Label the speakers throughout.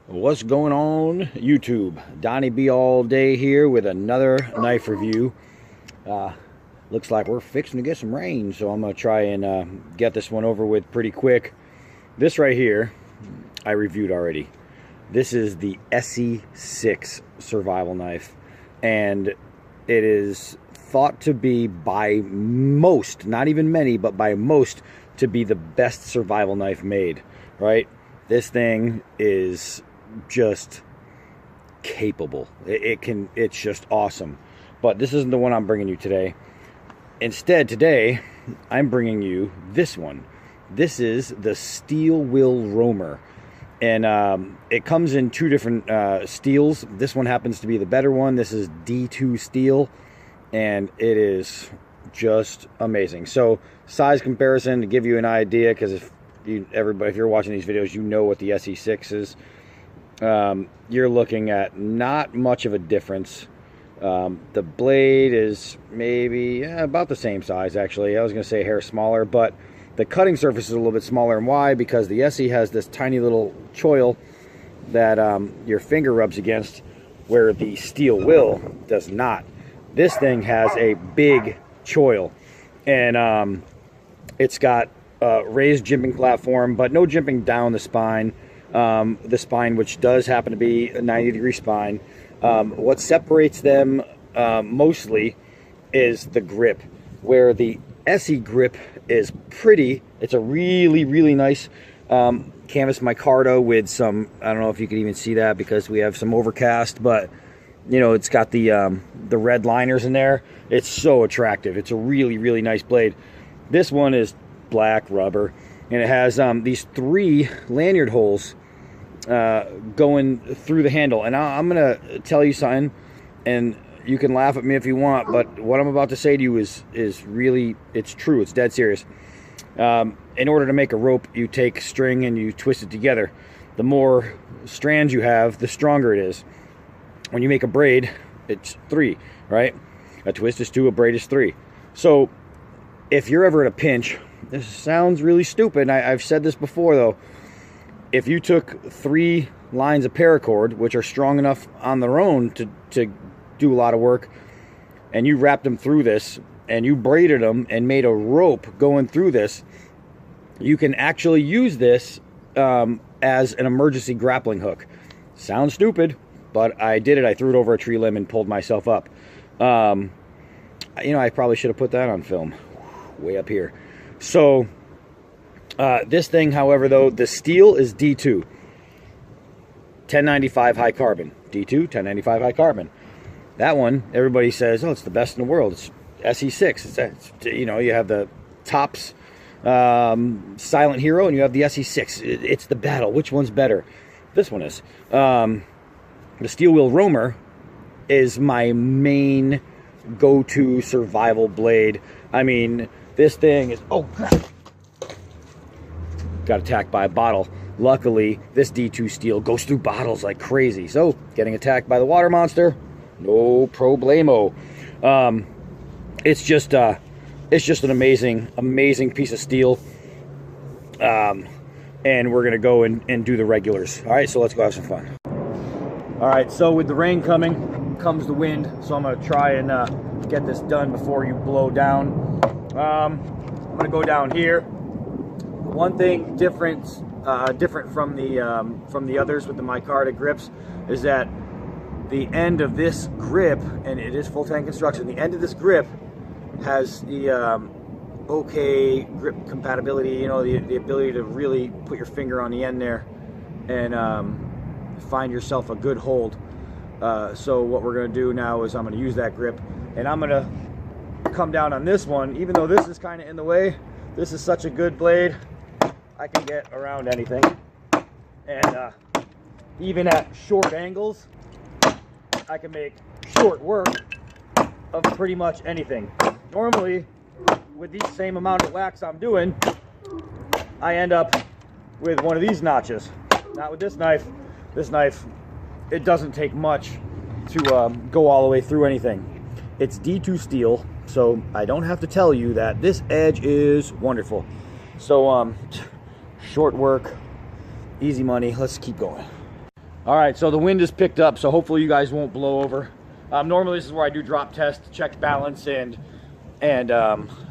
Speaker 1: What's going on, YouTube? Donnie B all day here with another knife review. Looks like we're fixing to get some rain, so I'm going to try and get this one over with pretty quick. This right here, I reviewed already. This is the SE6 survival knife, and it is thought to be by most, not even many, but by most, to be the best survival knife made, right? This thing is just capable. It's just awesome. But this isn't the one I'm bringing you today. Instead, today, I'm bringing you this one. This is the Steel Will Roamer. And it comes in two different steels. This one happens to be the better one. This is D2 steel. And it is just amazing. So, size comparison to give you an idea, because if you're watching these videos, you know what the SE6 is. You're looking at not much of a difference. The blade is maybe about the same size, actually. I was going to say a hair smaller, but the cutting surface is a little bit smaller. And why? Because the SE has this tiny little choil that your finger rubs against, where the Steel Will does not. This thing has a big choil, and it's got raised jimping platform, but no jimping down the spine. The spine, which does happen to be a 90-degree spine. What separates them mostly is the grip, where the SE grip is pretty. It's a really, really nice canvas micarta with some, I don't know if you can even see that because we have some overcast, but you know, it's got the red liners in there. It's so attractive. It's a really, really nice blade. This one is black rubber, and it has these 3 lanyard holes going through the handle. And I'm gonna tell you something, and you can laugh at me if you want, but what I'm about to say to you is really, it's true. It's dead serious. In order to make a rope, you take string and you twist it together. The more strands you have, the stronger it is. When you make a braid, it's 3, right? A twist is 2, a braid is 3. So if you're ever in a pinch, this sounds really stupid, and I've said this before though, if you took 3 lines of paracord, which are strong enough on their own to do a lot of work, and you wrapped them through this, and you braided them and made a rope going through this, you can actually use this as an emergency grappling hook. Sounds stupid, but I did it. I threw it over a tree limb and pulled myself up. You know, I probably should have put that on film. Way up here. So, this thing, however, though, the steel is D2. 1095 high carbon. D2, 1095 high carbon. That one, everybody says, oh, it's the best in the world. It's SE6. It's, you know, you have the Tops Silent Hero, and you have the SE6. It's the battle. Which one's better? This one is. The Steel Will Roamer is my main go-to survival blade. I mean, this thing is... Oh, crap. Got attacked by a bottle. Luckily, this D2 steel goes through bottles like crazy. So, getting attacked by the water monster, no problemo. It's just an amazing piece of steel. And we're going to go and do the regulars. All right, so let's go have some fun. All right, so with the rain coming comes the wind, so I'm going to try and get this done before you blow down. I'm going to go down here. One thing different from the others with the micarta grips is that the end of this grip, and it is full tank construction, the end of this grip has the okay grip compatibility, you know, the ability to really put your finger on the end there and find yourself a good hold. So what we're going to do now is I'm going to use that grip, and I'm going to come down on this one. Even though this is kind of in the way, this is such a good blade. I can get around anything, and even at short angles, I can make short work of pretty much anything. Normally, with the same amount of wax I'm doing, I end up with one of these notches. Not with this knife. This knife, it doesn't take much to go all the way through anything. It's D2 steel, so I don't have to tell you that this edge is wonderful. So, short work, easy money. Let's keep going. All right, so the wind is picked up, so hopefully you guys won't blow over. Normally this is where I do drop test, check balance, and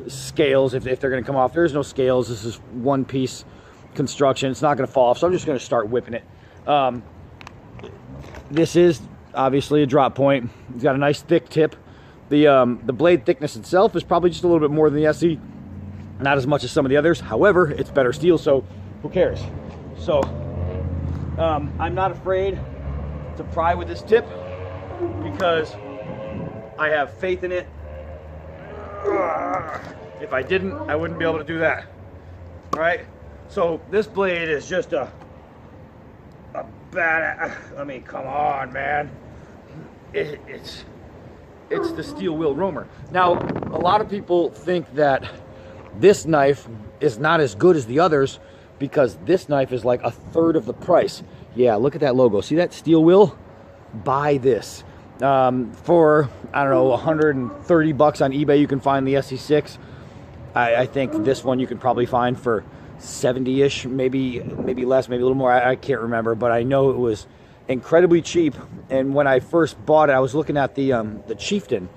Speaker 1: scales if they're going to come off. There's no scales. This is one piece construction. It's not going to fall off, so I'm just going to start whipping it. This is obviously a drop point. It's got a nice thick tip. The blade thickness itself is probably just a little bit more than the SE, not as much as some of the others. However, it's better steel, so who cares? So I'm not afraid to pry with this tip because I have faith in it. If I didn't, I wouldn't be able to do that. All right, so this blade is just a bad, I mean, come on, man. It's the steel wheel roamer. Now, a lot of people think that this knife is not as good as the others because this knife is like a third of the price. Yeah, look at that logo. See that steel wheel? Buy this. For, I don't know, 130 bucks on eBay, you can find the SE6. I think this one you can probably find for 70-ish, maybe less, maybe a little more. I can't remember, but I know it was incredibly cheap. And when I first bought it, I was looking at the Chieftain,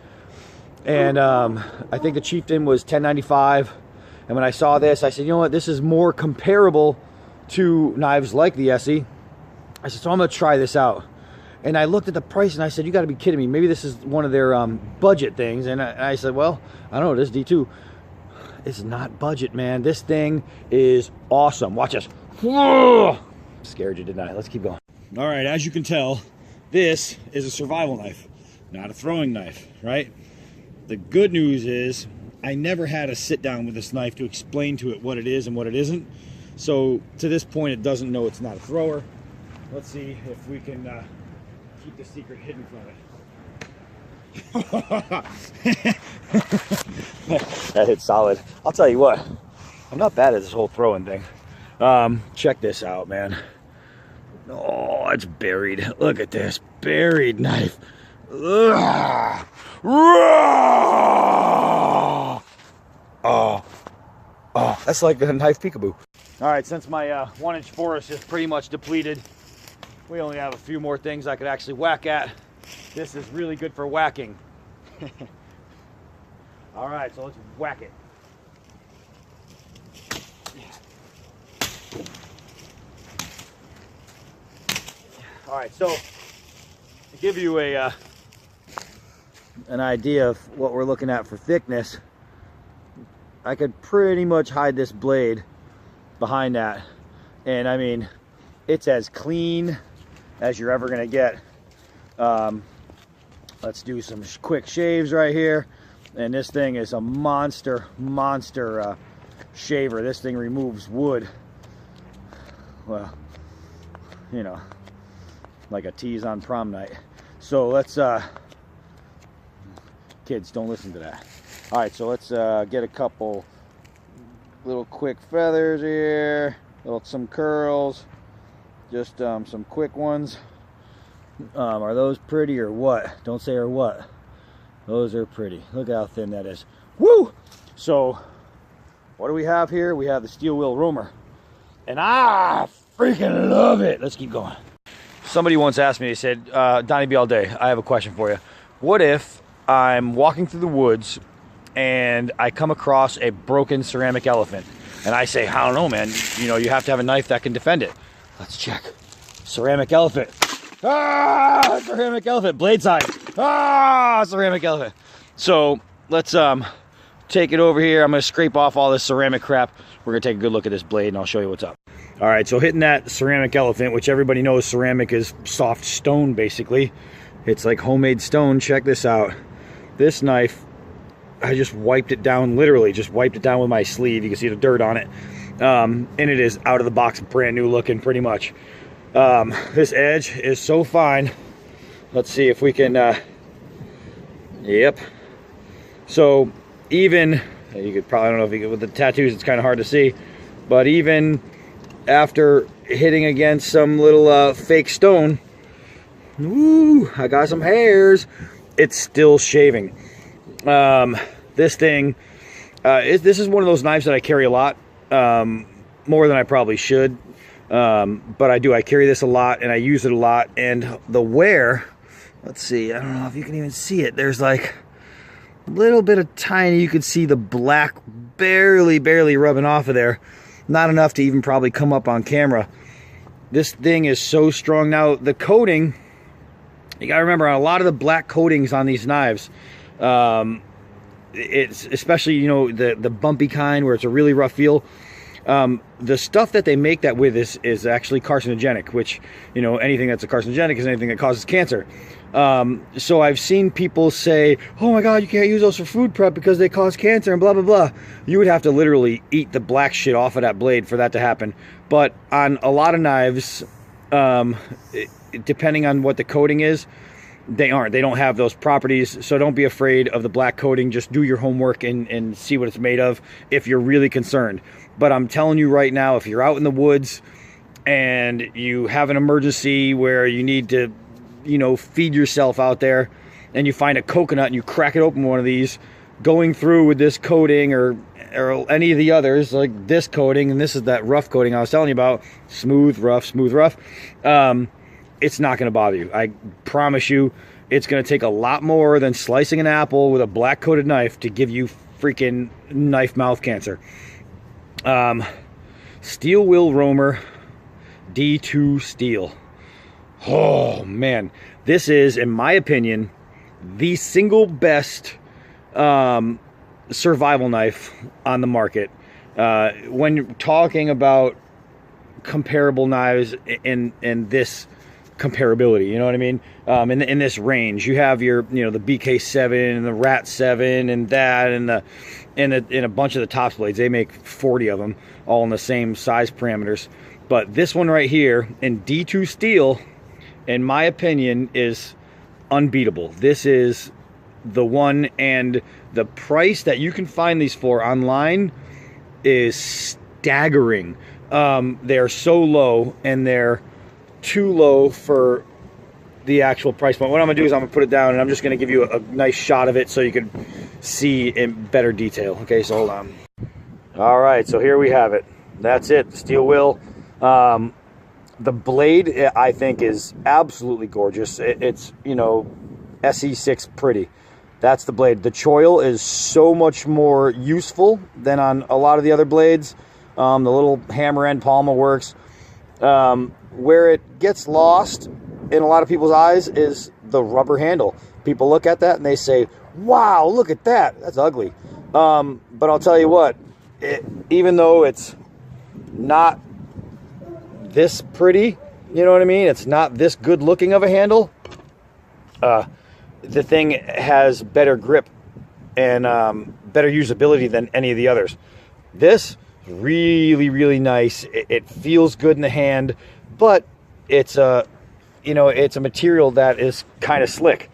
Speaker 1: and I think the Chieftain was $10.95. And when I saw this, I said, you know what, this is more comparable to knives like the SE. I said, so I'm gonna try this out. And I looked at the price and I said, you got to be kidding me. Maybe this is one of their budget things. And I said, well, I don't know, this D2. It's not budget, man. This thing is awesome. Watch this. Scared you, didn't I? Let's keep going. All right, as you can tell, this is a survival knife, not a throwing knife, right? The good news is I never had to sit down with this knife to explain to it what it is and what it isn't. So to this point, it doesn't know it's not a thrower. Let's see if we can keep the secret hidden from it. That hit solid. I'll tell you what, I'm not bad at this whole throwing thing. Check this out, man. Oh, it's buried. Look at this buried knife. Ugh. Oh, that's like a knife peekaboo. All right, since my 1-inch forest is pretty much depleted, we only have a few more things I could actually whack at. This is really good for whacking. All right, so let's whack it. All right, so to give you an idea of what we're looking at for thickness, I could pretty much hide this blade behind that. And I mean, it's as clean as you're ever gonna get. Let's do some quick shaves right here. And this thing is a monster shaver. This thing removes wood. Well, you know, like a tease on prom night. So let's, kids, don't listen to that. All right, so let's get a couple little quick feathers here, some curls, just some quick ones. Are those pretty or what? Don't say or what. Those are pretty. Look how thin that is. Woo! So, what do we have here? We have the steel wheel roamer. And I freaking love it. Let's keep going. Somebody once asked me, they said, Donnie B all day, I have a question for you. What if I'm walking through the woods and I come across a broken ceramic elephant? And I say, I don't know, man. You know, you have to have a knife that can defend it. Let's check. Ceramic elephant. Ah, ceramic elephant. Blade side. Ah, ceramic elephant. So let's take it over here. I'm going to scrape off all this ceramic crap. We're going to take a good look at this blade and I'll show you what's up. All right, so hitting that ceramic elephant, which everybody knows ceramic is soft stone, basically. It's like homemade stone. Check this out. This knife, I just wiped it down, literally just wiped it down with my sleeve. You can see the dirt on it. And it is out of the box, brand new looking, pretty much. This edge is so fine. Let's see if we can, yep. So even, you could probably, I don't know if you could, with the tattoos, it's kind of hard to see, but even after hitting against some little fake stone, woo, I got some hairs, it's still shaving. This thing, this is one of those knives that I carry a lot, more than I probably should. But I carry this a lot and I use it a lot. And the wear, let's see, I don't know if you can even see it. There's like a little bit of tiny, you can see the black barely rubbing off of there. Not enough to even probably come up on camera. This thing is so strong. Now, the coating, you gotta remember, on a lot of the black coatings on these knives, it's especially, you know, the bumpy kind where it's a really rough feel. The stuff that they make that with is actually carcinogenic, which, you know, anything that's a carcinogenic is anything that causes cancer. So I've seen people say, oh my God, you can't use those for food prep because they cause cancer and blah, blah, blah. You would have to literally eat the black shit off of that blade for that to happen. But on a lot of knives, depending on what the coating is, they don't have those properties. So don't be afraid of the black coating. Just do your homework and see what it's made of if you're really concerned. But I'm telling you right now, if you're out in the woods and you have an emergency where you need to, you know, feed yourself out there, and you find a coconut and you crack it open with one of these, going through with this coating or any of the others, like this coating, and this is that rough coating I was telling you about, smooth, rough, it's not going to bother you. I promise you, it's going to take a lot more than slicing an apple with a black coated knife to give you freaking knife mouth cancer. Steel Will Roamer D2 Steel. Oh man, this is, in my opinion, the single best survival knife on the market. When you're talking about comparable knives in this comparability, you know what I mean? In this range, you have your, you know, the BK7 and the Rat 7 and that, and a bunch of the Tops blades. They make 40 of them, all in the same size parameters. But this one right here in D2 steel, in my opinion, is unbeatable. This is the one, and the price that you can find these for online is staggering. They're so low, and they're too low for the actual price point. What I'm gonna do is I'm gonna put it down, and I'm just gonna give you a nice shot of it so you can see in better detail. Okay, so hold on. All right, so here we have it. That's it, Steel Will. The blade, I think, is absolutely gorgeous. It's, you know, SE6 pretty. That's the blade. The choil is so much more useful than on a lot of the other blades. The little hammer end Palma works. Where it gets lost in a lot of people's eyes is the rubber handle. People look at that and they say, wow, look at that. That's ugly. But I'll tell you what, even though it's not this pretty, you know what I mean? It's not this good looking of a handle. The thing has better grip and better usability than any of the others. This really nice. It feels good in the hand, but it's a, you know, it's a material that is kind of slick,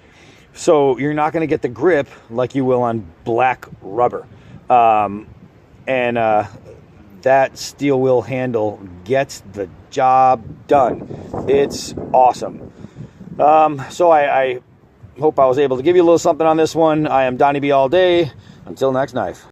Speaker 1: so you're not going to get the grip like you will on black rubber. That Steel Will handle gets the job done. It's awesome. So I hope I was able to give you a little something on this one. I am Donnie B all day. Until next knife.